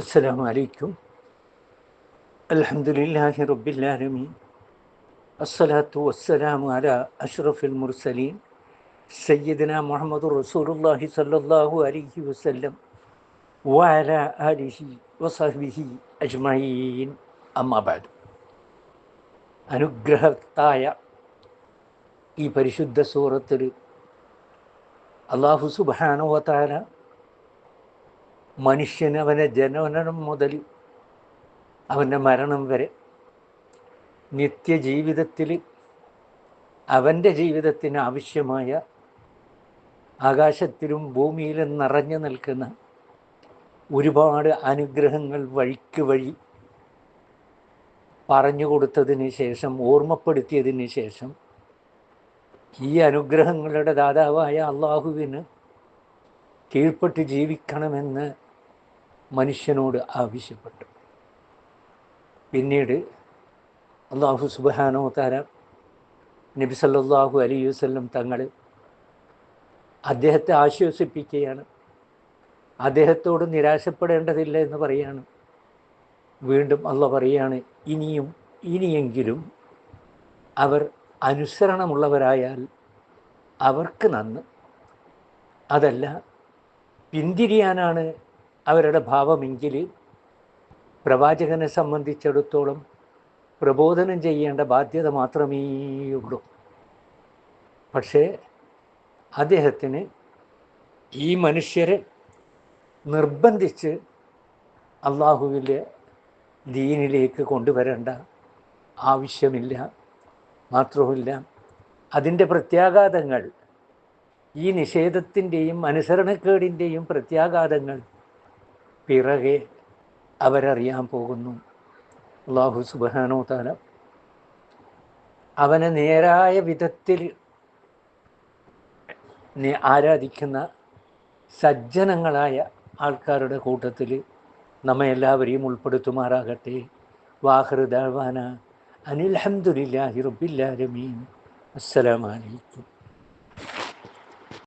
അസ്സലാമു അലൈക്കും. അൽഹംദുലില്ലാഹി റബ്ബിൽ ആലമീൻ. അസ്സലാത്തു വസ്സലാമു അലാ അഷ്റഫിൽ മുർസലീൻ സയ്യിദനാ മുഹമ്മദുർ റസൂലുള്ളാഹി സ്വല്ലല്ലാഹു അലൈഹി വസല്ലം വഅലാ ആലിഹി വസഹ്ബിഹി അജ്മഈൻ. അമ്മാ ബഅദ്. അനുഗ്രഹത്തായ ഈ പരിശുദ്ധ സൂറത്തിൽ അല്ലാഹു സുബ്ഹാനഹു വ തആല മനുഷ്യന് അവൻ്റെ ജനനം മുതൽ അവൻ്റെ മരണം വരെ നിത്യജീവിതത്തിൽ അവൻ്റെ ജീവിതത്തിന് ആവശ്യമായ ആകാശത്തിലും ഭൂമിയിലും നിറഞ്ഞു നിൽക്കുന്ന ഒരുപാട് അനുഗ്രഹങ്ങൾ വഴിക്ക് വഴി പറഞ്ഞു കൊടുത്തതിന് ശേഷം, ഓർമ്മപ്പെടുത്തിയതിന് ശേഷം, ഈ അനുഗ്രഹങ്ങളുടെ ദാതാവായ അള്ളാഹുവിന് കീഴ്പ്പെട്ട് ജീവിക്കണമെന്ന് മനുഷ്യനോട് ആവശ്യപ്പെട്ടു. പിന്നീട് അല്ലാഹു സുബ്ഹാനഹു വ തആല നബി സല്ലല്ലാഹു അലൈഹി വസല്ലം തങ്ങൾ അദ്ദേഹത്തെ ആശ്വസിപ്പിക്കുകയാണ്. അദ്ദേഹത്തോട് നിരാശപ്പെടേണ്ടതില്ല എന്ന് പറയാണ്. വീണ്ടും അല്ലാഹ് പറയാണ്, ഇനിയെങ്കിലും അവർ അനുസരണമുള്ളവരായാൽ അവർക്ക് നന്ന്. അതല്ല, പിന്തിരിയാനാണ് അവരുടെ ഭാവമെങ്കിൽ പ്രവാചകനെ സംബന്ധിച്ചിടത്തോളം പ്രബോധനം ചെയ്യേണ്ട ബാധ്യത മാത്രമേ ഉള്ളൂ. പക്ഷേ അദ്ദേഹത്തിന് ഈ മനുഷ്യരെ നിർബന്ധിച്ച് അള്ളാഹുവിൻ്റെ ദീനിലേക്ക് കൊണ്ടുവരേണ്ട ആവശ്യമില്ല. മാത്രവുമില്ല, അതിൻ്റെ പ്രത്യാഘാതങ്ങൾ, ഈ നിഷേധത്തിൻ്റെയും അനുസരണക്കേടിൻ്റെയും പ്രത്യാഘാതങ്ങൾ പിറകെ അവരറിയാൻ പോകുന്നു. അല്ലാഹു സുബ്ഹാനഹു വ തആല അവനെ നേരായ വിധത്തിൽ ആരാധിക്കുന്ന സജ്ജനങ്ങളായ ആൾക്കാരുടെ കൂട്ടത്തിൽ നമ്മെ എല്ലാവരെയും ഉൾപ്പെടുത്തുമാറാകട്ടെ. വാഖിറു ദഅ്വാനാ അനിൽ ഹംദുലില്ലാഹി റബ്ബിൽ ആലമീൻ. അസ്സലാമു അലൈക്കും.